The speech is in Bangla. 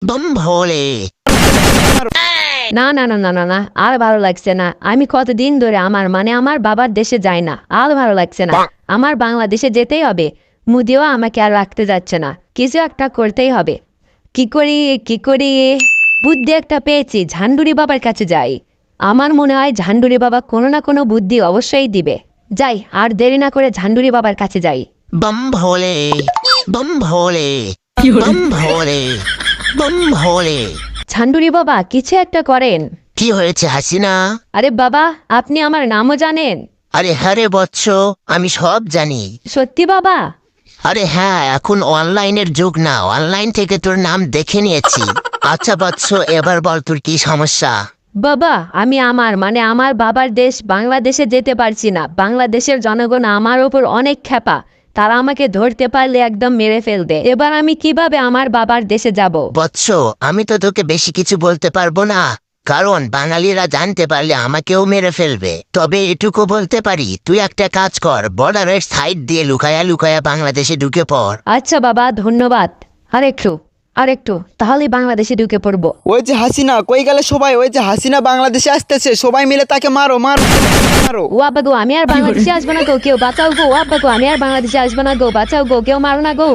बम भोले। না না না না না না আর ভালো লাগছে না। আমি কতদিন ধরে আমার বাবার দেশে যাই না, আর ভালো লাগছে না। আমার বাংলাদেশে যেতেই হবে। মুদিও আমাকে আর রাখতে যাচ্ছে না, কিছু একটা করতেই হবে। কি করি বুদ্ধি একটা পেয়েছি, ঝান্ডুরি বাবার কাছে যাই। আমার মনে হয় ঝান্ডুরি বাবা কোনো না কোনো বুদ্ধি অবশ্যই দিবে। যাই, আর দেরি না করে ঝান্ডুরি বাবার কাছে যাই। बम भोले, बम भोले, बम भोले, बम भोले। ঝান্ডুরি বাবা কিছু একটা করেন। কি হয়েছে হাসিনা? আরে বাবা, আপনি আমার নামও জানেন? আরে হ্যাঁ রে বৎস, আমি সব জানি। সত্যি বাবা? আরে হ্যাঁ, এখন অনলাইনের যুগ না, অনলাইন থেকে তোর নাম দেখে নিয়েছি। আচ্ছা বৎস, এবার বল তোর কি সমস্যা? বাবা, আমি আমার বাবার দেশ বাংলাদেশে যেতে পারছি না। বাংলাদেশের জনগণ আমার ওপর অনেক ক্ষেপা। তারা আমাকে ধরতে পারলে একদম মেরে ফেলবে। এবার আমি কিভাবে আমার বাবার দেশে যাব? বৎস, আমি তো তোকে বেশি কিছু বলতে পারবো না, কারণ বাঙালিরা জানতে পারলে আমাকেও মেরে ফেলবে। তবে এটুকু বলতে পারি, তুই একটা কাজ কর, বর্ডারের সাইড দিয়ে লুকায়া লুকায়া বাংলাদেশে ঢুকে পড়। আচ্ছা বাবা, ধন্যবাদ। আরেকটু তাহলে বাংলাদেশে ঢুকে পড়বো। ওই যে হাসিনা কই গেলে সবাই? ওই যে হাসিনা বাংলাদেশে আসতেছে, সবাই মিলে তাকে মারো মারো মারো। ও আব্বা গো, আমি আর বাংলাদেশে আসবো না গো, কেউ বাঁচাও গো। ও আব্বা গো, আমি আর বাংলাদেশে আসবো না গো, বাঁচাও গো, কেউ মারো না গো।